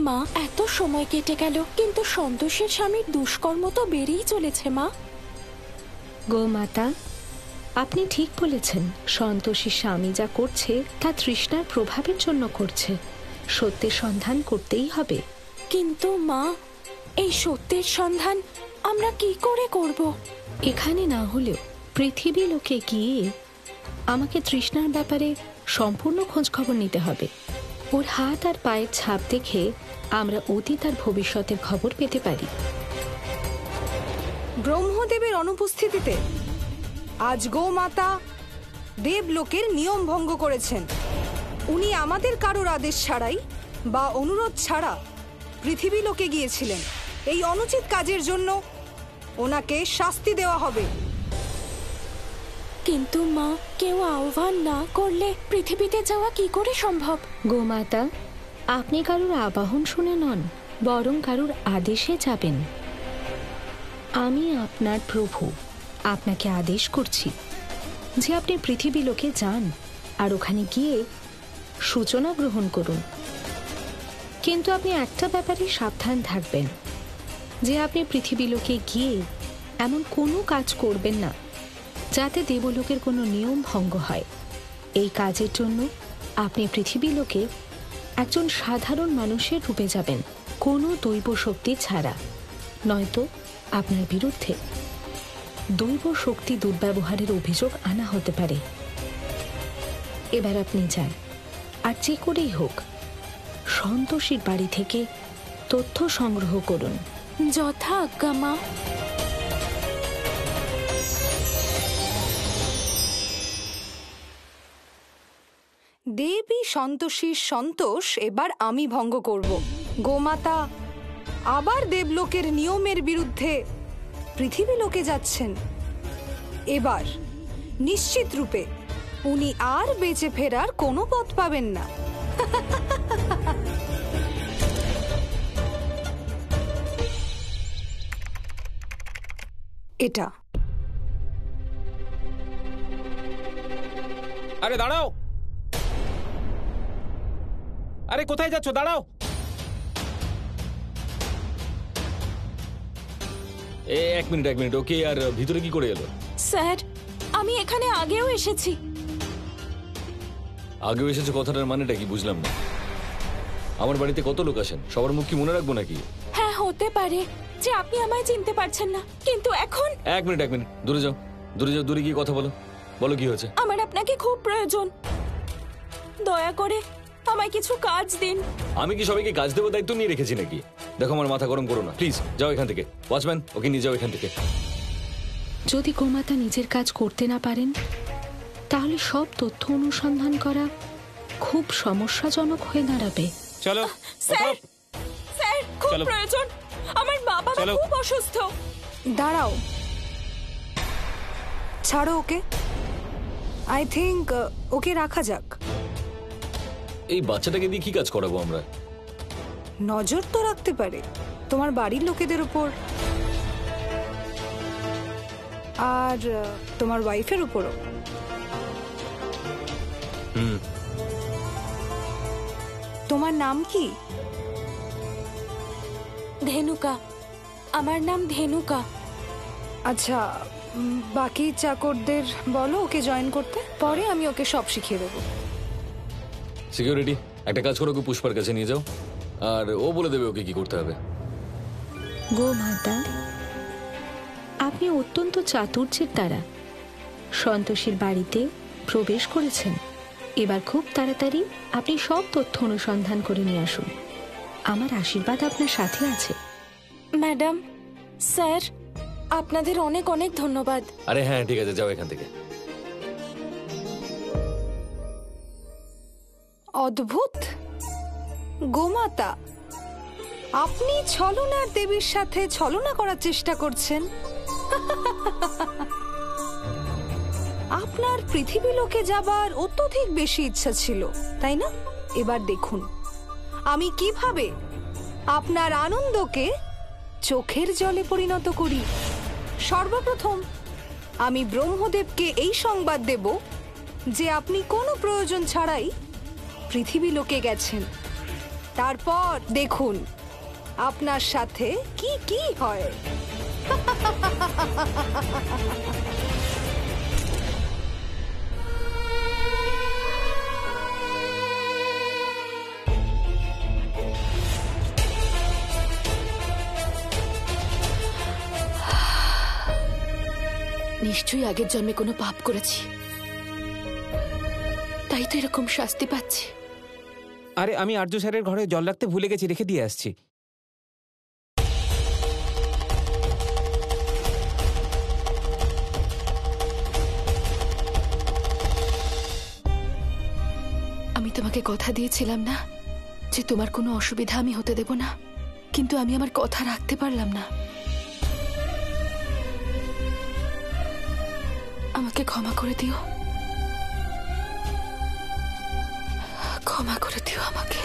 মা, এত সময় কেটে গেল কিন্তু সন্তোষের স্বামীর দুষ্কর্ম তো বেড়েই চলেছে মা। গোমাতা, আপনি ঠিক বলেছেন। সন্তোষীর স্বামী যা করছে তা তৃষ্ণার প্রভাবের জন্য করছে। সত্যের সন্ধান করতেই হবে। কিন্তু মা, এই সত্যের সন্ধান আমরা কি করে করব? এখানে না হলেও পৃথিবী লোকে গিয়ে আমাকে তৃষ্ণার ব্যাপারে সম্পূর্ণ খোঁজ খবর নিতে হবে। ওর হাত আর পায়ের ছাপ দেখে আমরা অতীত আর ভবিষ্যতের খবর পেতে পারি। ব্রহ্মদেবের অনুপস্থিতিতে আজ গোমাতা দেবলোকের নিয়ম ভঙ্গ করেছেন। উনি আমাদের কারোর আদেশ ছাড়াই বা অনুরোধ ছাড়া পৃথিবী লোকে গিয়েছিলেন। এই অনুচিত কাজের জন্য ওনাকে শাস্তি দেওয়া হবে। কিন্তু মা, কেউ আহ্বান না করলে পৃথিবীতে যাওয়া কি করে সম্ভব? গোমাতা, আপনি কারুর আবাহন শুনে নন, বরং কারুর আদেশে যাবেন। আমি আপনার প্রভু, আপনাকে আদেশ করছি যে আপনি পৃথিবী লোকে যান আর ওখানে গিয়ে সূচনা গ্রহণ করুন। কিন্তু আপনি একটা ব্যাপারে সাবধান থাকবেন, যে আপনি পৃথিবী লোকে গিয়ে এমন কোনো কাজ করবেন না যাতে দেবলোকের কোনো নিয়ম ভঙ্গ হয়। এই কাজের জন্য আপনি পৃথিবী লোকে একজন সাধারণ মানুষের রূপে যাবেন, কোনো দৈব শক্তি ছাড়া। নয়তো আপনার বিরুদ্ধে দৈব শক্তি দুর্ব্যবহারের অভিযোগ আনা হতে পারে। এবার আপনি যান, আর যে করেই হোক সন্তোষীর বাড়ি থেকে তথ্য সংগ্রহ করুন। যথা আজ্ঞা মা। দেবী সন্তোষীর সন্তোষ এবার আমি ভঙ্গ করব। গোমাতা আবার দেবলোকের নিয়মের বিরুদ্ধে পৃথিবী লোকে যাচ্ছেন। এবার নিশ্চিত রূপে উনি আর বেঁচে ফেরার কোনো পথ পাবেন না। এটা আরে দাঁড়াও, আরে কোথায় যাচ্ছ? দাঁড়াও। এক মিনিট, ওকে আর ভিতরে কি করে এলো? স্যার, আমি এখানে আগেও এসেছি। আগেও এসেছে কথাটার মানেটা কি বুঝলাম না। আমার বাড়িতে কত লোক আসেন, সবার মুখ কি মনে রাখবো নাকি? হ্যাঁ, হতে পারে যে আপনি আমায় চিনতে পারছেন না, কিন্তু এখন। এক মিনিট, দূরে যাও, দূরে গিয়ে কথা বলো। বলো কি হয়েছে? আমার আপনাকে খুব প্রয়োজন, দয়া করে আমায় কিছু কাজ দিন। আমি কি সবাইকে কাজ দেবো দায়িত্ব নিয়ে রেখেছি নাকি? দেখো, আমার মাথা গরম করো না প্লিজ। যাও এখান থেকে। ওয়াচম্যান, ওকে নিয়ে যাও এখান থেকে। যদি গোমাতা নিজের কাজ করতে না পারেন তাহলে সব তথ্য অনুসন্ধান করা খুব সমস্যাজনক হয়ে দাঁড়াবে। চলো স্যার, খুব চলো। প্রয়োজন, আমার বাবা খুব অসুস্থ। দাঁড়াও, ছাড়ো ওকে। আই থিঙ্ক ওকে রাখা যাক। এই বাচ্চাটাকে দিয়ে কি কাজ করাবো আমরা? নজর তো রাখতে পারে তোমার বাড়ির লোকেদের উপর, আর তোমার ওয়াইফের উপরও। তোমার নাম কি? ধেনুকা। আমার নাম ধেনুকা। আচ্ছা, বাকি চাকরদের বলো ওকে জয়েন করতে, পরে আমি ওকে সব শিখিয়ে দেবো। সিকিউরিটি, একটা কাজ করো, ওকে পুষ্পার কাছে নিয়ে যাও, আর ও বলে দেবে ওকে কি করতে হবে। গোমাতা, আপনি অত্যন্ত চাতুর্যের দ্বারা সন্তোষীর বাড়িতে প্রবেশ করেছেন। এবার খুব তাড়াতাড়ি আপনি সব তথ্য অনুসন্ধান করে নিয়ে আসুন। আমার আশীর্বাদ আপনার সাথে আছে। ম্যাডাম, স্যার, আপনাদের অনেক অনেক ধন্যবাদ। আরে হ্যাঁ, ঠিক আছে, যাও এখান থেকে। অদ্ভুত গোমাতা, আপনি ছলনার দেবীর সাথে ছলনা করার চেষ্টা করছেন। আপনার পৃথিবী লোকে যাবার অত্যধিক বেশি ইচ্ছা ছিল, তাই না? এবার দেখুন আমি কিভাবে আপনার আনন্দকে চোখের জলে পরিণত করি। সর্বপ্রথম আমি ব্রহ্মদেবকে এই সংবাদ দেব যে আপনি কোনো প্রয়োজন ছাড়াই পৃথিবী লোকে গেছেন। তারপর দেখুন আপনার সাথে কি কি হয়। নিশ্চয়ই আগের জন্মে কোনো পাপ করেছি, তাই তো এরকম শাস্তি পাচ্ছি। আরে আমি আর্য স্যারের ঘরে জল রাখতে ভুলে গেছি, রেখে দিয়ে আসছি। আমি তোমাকে কথা দিয়েছিলাম না যে তোমার কোনো অসুবিধা আমি হতে দেব না, কিন্তু আমি আমার কথা রাখতে পারলাম না। আমাকে ক্ষমা করে দিও, ক্ষমা করে দিও আমাকে।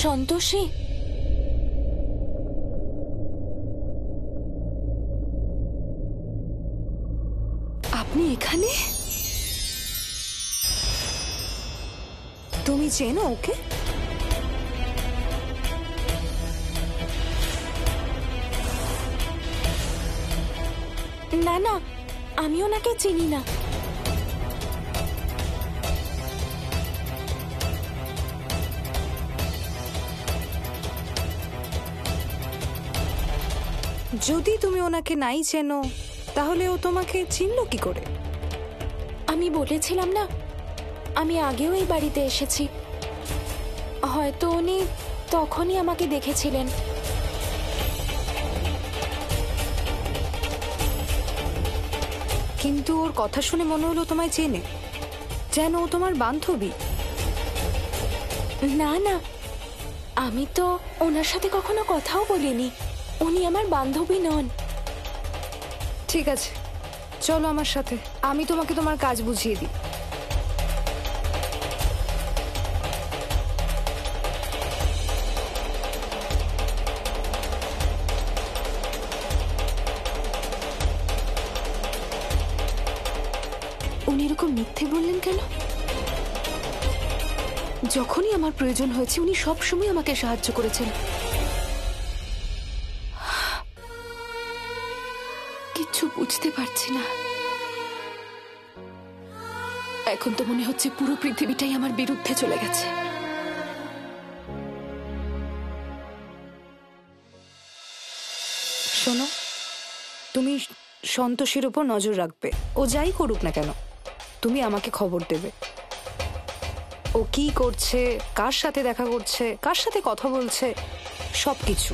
সন্তোষী, আপনি এখানে? তুমি চেনো ওকে? না না, আমি ওনাকে চিনি না। যদি তুমি ওনাকে নাই চেনো তাহলে ও তোমাকে চিনলো কি করে? আমি বলেছিলাম না, আমি আগেও এই বাড়িতে এসেছি। হয়তো উনি তখনই আমাকে দেখেছিলেন। কিন্তু ওর কথা শুনে মনে হলো তোমায় চেনে, যেন ও তোমার বান্ধবী। না না, আমি তো ওনার সাথে কখনো কথাও বলিনি। উনি আমার বান্ধবী নন। ঠিক আছে, চলো আমার সাথে, আমি তোমাকে তোমার কাজ বুঝিয়ে দিই। উনি এরকম মিথ্যে বললেন কেন? যখনই আমার প্রয়োজন হয়েছে উনি সবসময় আমাকে সাহায্য করেছেন। কিচ্ছু বুঝতে পারছি না। এখন তো মনে হচ্ছে পুরো পৃথিবীটাই আমার বিরুদ্ধে চলে গেছে। শোনো, তুমি সন্তোষীর উপর নজর রাখবে। ও যাই করুক না কেন, তুমি আমাকে খবর দেবে। ও কি করছে, কার সাথে দেখা করছে, কার সাথে কথা বলছে, সবকিছু।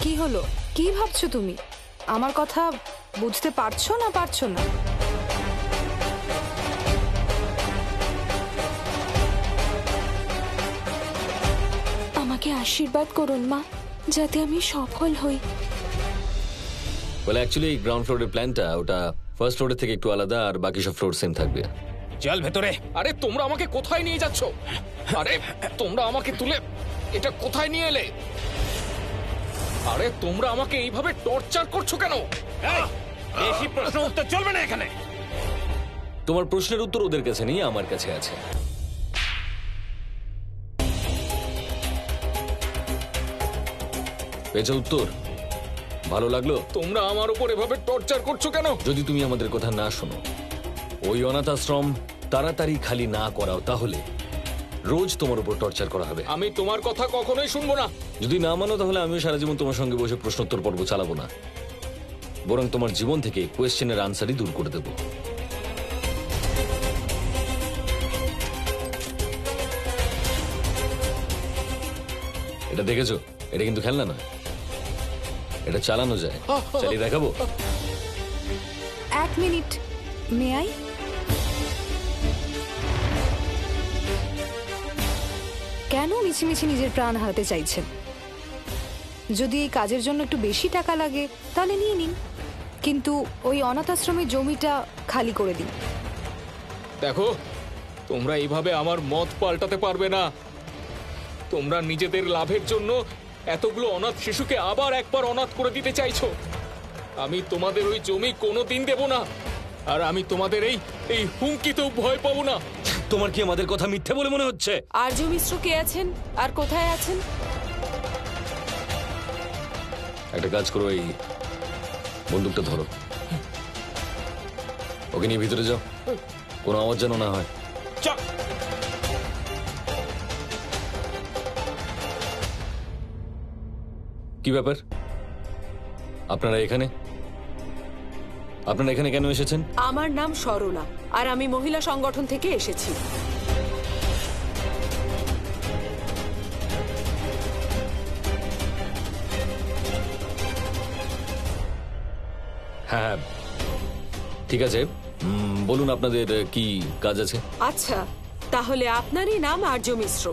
কি হলো, কি ভাবছো তুমি? আমার কথা বুঝতে পারছো না পারছো না? আমাকে আশীর্বাদ করুন মা, যাতে আমি সফল হই। বলে অ্যাকচুয়ালি এই গ্রাউন্ড ফ্লোরের প্ল্যানটা ওটা ফার্স্ট ফ্লোরের থেকে একটু আলাদা, আর বাকি সব ফ্লোর সেম থাকবে। চল ভেতরে। আরে তোমরা আমাকে কোথায় নিয়ে যাচ্ছ? আরে তোমরা আমাকে তুলে এটা কোথায় নিয়ে এলে? আরে তোমরা আমাকে এইভাবে টর্চার করছো কেন? বেশি প্রশ্ন উত্তর চলবে না এখানে। তোমার প্রশ্নের উত্তর ওদের কাছে নেই, আমার কাছে আছে। পেয়েছো উত্তর? ভালো লাগলো? তোমরা আমার উপর এভাবে টর্চার করছো কেন? যদি তুমি আমাদের কথা না শোনো, ওই অনাথ আশ্রম তাড়াতাড়ি খালি না করাও, তাহলে রোজ তোমার উপর টর্চার করা হবে। আমি তোমার কথা কখনোই শুনবো না। যদি না মানো তাহলে আমিও সারা জীবন তোমার সঙ্গে বসে প্রশ্নোত্তর পর্ব চালাবো না, বরং তোমার জীবন থেকে কোয়েশ্চেনের আনসারই দূর করে দেব। এটা দেখেছো? এটা কিন্তু খেলনা নয়, এটা চালানো যায়, চালিয়ে দেখাবো। 1 মিনিট, মে আই? কেন মিছিমিছি নিজের প্রাণ হারাতে চাইছেন? যদি এই কাজের জন্য একটু বেশি টাকা লাগে তাহলে নিয়ে নিন, কিন্তু ওই অনাথ আশ্রমের জমিটা খালি করে দিন। দেখো, তোমরা এইভাবে আমার মত পাল্টাতে পারবে না। তোমরা নিজেদের লাভের জন্য এতগুলো অনাথ শিশুকে আবার একবার অনাথ করে দিতে চাইছো। আমি তোমাদের ওই জমি কোনোদিন দেব না, আর আমি তোমাদের এই হুমকিতেও ভয় পাবো না। তোমার কি আমাদের কথা মিথ্যে বলে মনে হচ্ছে? আর্য মিশ্র কে আছেন আর কোথায় আছেন? একটা কাজ করো, এই বন্দুকটা ধরো, ওকে নিয়ে ভিতরে যাও, কোনো আওয়াজ যেন না হয়। কি ব্যাপার, আপনারা এখানে কেন এসেছেন? আমার নাম সরলা, আর আমি মহিলা সংগঠন থেকে এসেছি। হ্যাঁ, ঠিক আছে, বলুন আপনাদের কি কাজ আছে? আচ্ছা, তাহলে আপনারই নাম আর্য মিশ্র।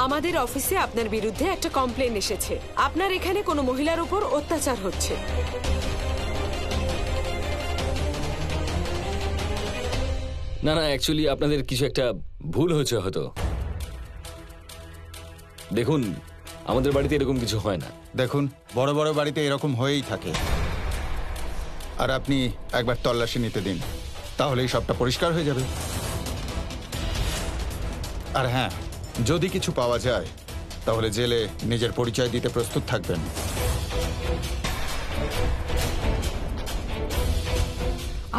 আমাদের অফিসে আপনার বিরুদ্ধে একটা কমপ্লেন এসেছে। আপনার এখানে কোনো মহিলার উপর অত্যাচার হচ্ছে। না না, অ্যাকচুয়ালি আপনাদের কিছু একটা ভুল হয়েছে হয়তো। দেখুন, আমাদের বাড়িতে এরকম কিছু হয় না। দেখুন, বড় বড় বাড়িতে এরকম হয়েই থাকে। আর আপনি একবার তল্লাশি নিতে দিন, তাহলেই সবটা পরিষ্কার হয়ে যাবে। আর হ্যাঁ, যদি কিছু পাওয়া যায় তাহলে জেলে নিজের পরিচয় দিতে প্রস্তুত থাকবেন।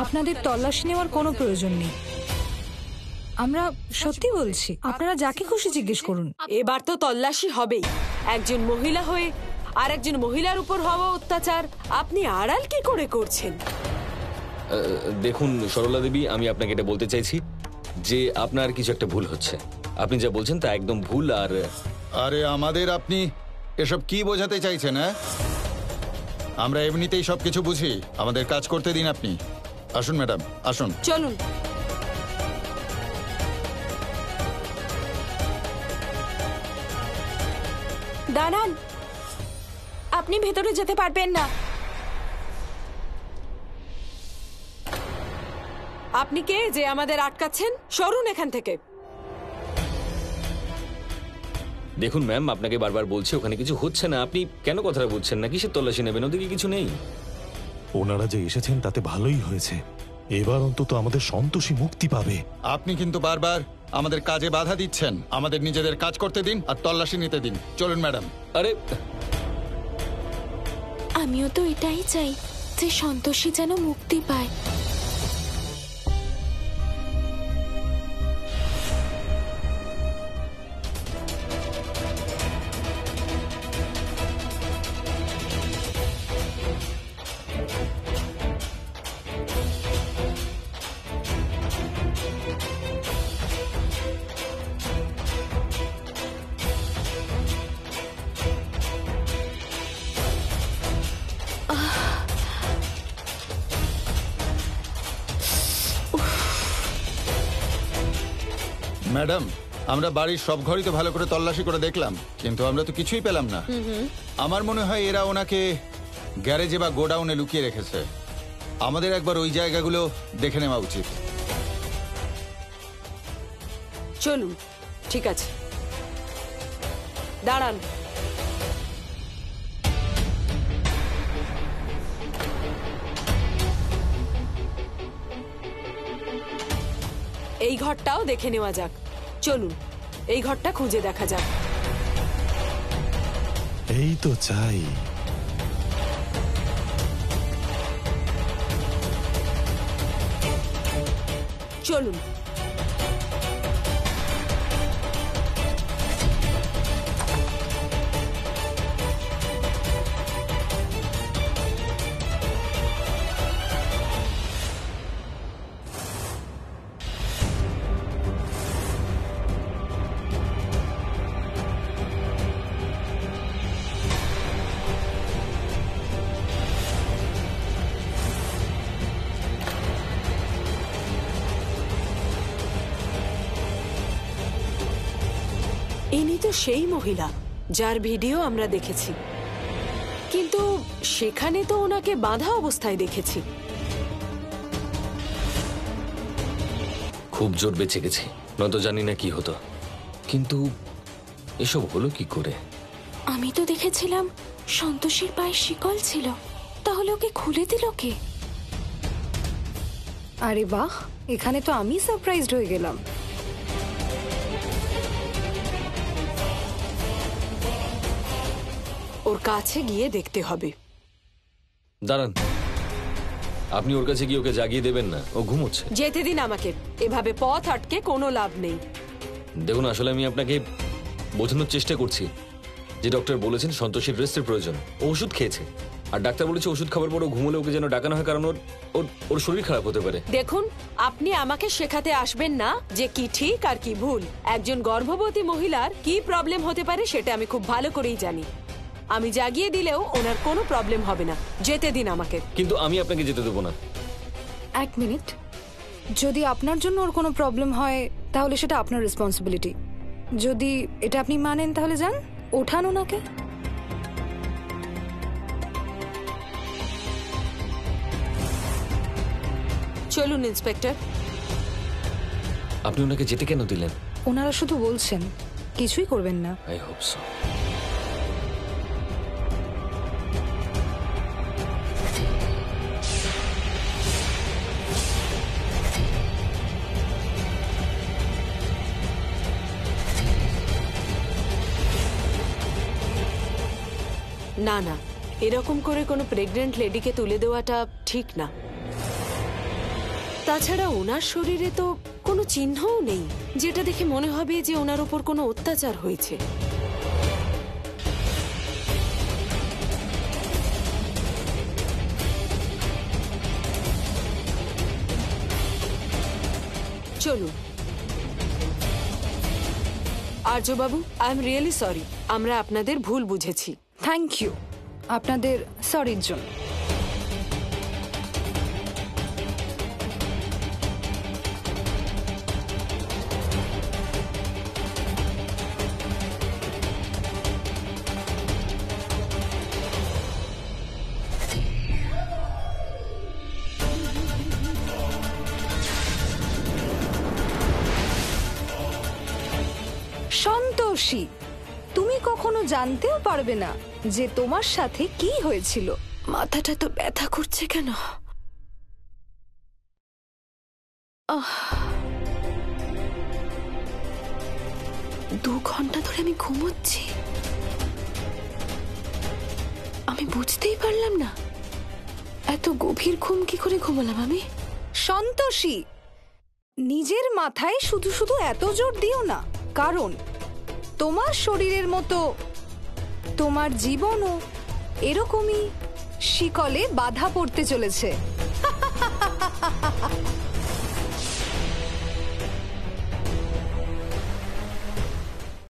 আপনাদের তল্লাশি নেওয়ার কোনো প্রয়োজন নেই, আমরা সত্যি বলছি। আপনারা যাকে খুশি জিজ্ঞেস করুন। এবার তো তল্লাশি হবেই। একজন মহিলা হয়ে আর একজন মহিলার উপর হওয়া অত্যাচার আপনি আড়াল কি করে করছেন? দেখুন সরলা দেবী, আমি আপনাকে এটা বলতে চাইছি যে আপনার কিছু একটা ভুল হচ্ছে। আপনি যা বলছেন তা একদম ভুল। আর আরে আমাদের আপনি এসব কি বোঝাতে চাইছেন? হ্যাঁ, আমরা এমনিতেই সবকিছু বুঝি, আমাদের কাজ করতে দিন। আপনি আসুন ম্যাডাম, আসুন। চলুন। দাঁড়ান, আপনি ভেতরে যেতে পারবেন না। আপনি কে যে আমাদের আটকাচ্ছেন? সরুন এখান থেকে। দেখুন ম্যাম, আপনাকে বারবার বলছি ওখানে কিছু হচ্ছে না। আপনি কেন কথাটা বুঝছেন না? কিসের তল্লাশি নেবেন? ওদিকে কিছু নেই। ওনারা যে এসেছেন তাতে ভালোই হয়েছে, এবার অন্তত আমাদের সন্তোষী মুক্তি পাবে। আপনি কিন্তু বারবার আমাদের কাজে বাধা দিচ্ছেন। আমাদের নিজেদের কাজ করতে দিন আর তল্লাশি নিতে দিন। চলুন ম্যাডাম। আরে আমিও তো এটাই চাই যে সন্তোষী যেন মুক্তি পায়। ম্যাডাম, আমরা বাড়ির সব ঘরই তো ভালো করে তল্লাশি করে দেখলাম, কিন্তু আমরা তো কিছুই পেলাম না। আমার মনে হয় এরা ওনাকে গ্যারেজে বা গোডাউনে লুকিয়ে রেখেছে। আমাদের একবার ওই জায়গাগুলো দেখে নেওয়া উচিত। চলুন, ঠিক আছে, দাঁড়ান। এই ঘরটাও দেখে নেওয়া যাক। চলুন, এই ঘরটা খুঁজে দেখা যাক। এই তো চাই। চলুন। তো সেই মহিলা যার ভিডিও আমরা দেখেছি, কিন্তু সেখানে তো ওনাকে বাঁধা অবস্থায় দেখেছি। খুব জোর বেঁচে গেছি, নয়তো জানি না কি হতো। কিন্তু এসব হলো কি করে? আমি তো দেখেছিলাম সন্তোষীর পায়ে শিকল ছিল, তাহলে ওকে খুলে দিল কে? আরে বাহ, এখানে তো আমি সারপ্রাইজড হয়ে গেলাম। ওর কাছে গিয়ে দেখতে হবে। দাঁড়ান, আপনি ওর কাছে গিয়ে ওকে জাগিয়ে দেবেন না? ও ঘুমোচ্ছে। যেতে দিন আমাকে, এভাবে পথ আটকে কোনো লাভ নেই। দেখুন, আসলে আমি আপনাকে বোঝানোর চেষ্টা করছি যে ডক্টর বলেছেন সন্তোষীর রেস্টের প্রয়োজন। ও ওষুধ খেয়েছে, আর ডাক্তার বলেছে ওষুধ খাবার পর ও ঘুমোলে ওকে যেন ডাকানো হয়, কারণ ওর শরীর খারাপ হতে পারে। দেখুন, আপনি আমাকে শেখাতে আসবেন না যে কি ঠিক আর কি ভুল। একজন গর্ভবতী মহিলার কি প্রবলেম হতে পারে সেটা আমি খুব ভালো করেই জানি। আমি জাগিয়ে দিলেও ওনার কোনো প্রবলেম হবে না। যেতে দিন আমাকে। কিন্তু আমি আপনাকে যেতে দেবো না। এক মিনিট, যদি আপনার জন্য ওর কোনো প্রবলেম হয় তাহলে সেটা আপনার রেসপন্সিবিলিটি। যদি এটা আপনি মানেন তাহলে যান, ওঠান ওনাকে। চলুন ইন্সপেক্টর। আপনি ওনাকে যেতে কেন দিলেন? ওনারা শুধু বলছেন, কিছুই করবেন না। I hope so. না না, এরকম করে কোনো প্রেগন্যান্ট লেডিকে তুলে দেওয়াটা ঠিক না। তাছাড়া ওনার শরীরে তো কোনো চিহ্নও নেই যেটা দেখে মনে হবে যে ওনার উপর কোনো অত্যাচার হয়েছে। চলুন। আর্যবাবু, আই এম রিয়েলি সরি, আমরা আপনাদের ভুল বুঝেছি। থ্যাংক ইউ আপনাদের সরির জন্য। সন্তোষী, তুমি কখনো জানতেও পারবে না যে তোমার সাথে কি হয়েছিল। মাথাটা তো ব্যথা করছে কেন? 2 ঘন্টা ধরে আমি ঘুমোচ্ছি, আমি বুঝতেই পারলাম না এত গভীর ঘুম কি করে ঘুমালাম আমি। সন্তোষী, নিজের মাথায় শুধু শুধু এত জোর দিও না, কারণ তোমার শরীরের মতো তোমার জীবনও এরকমই শিকলে বাধা পড়তে চলেছে।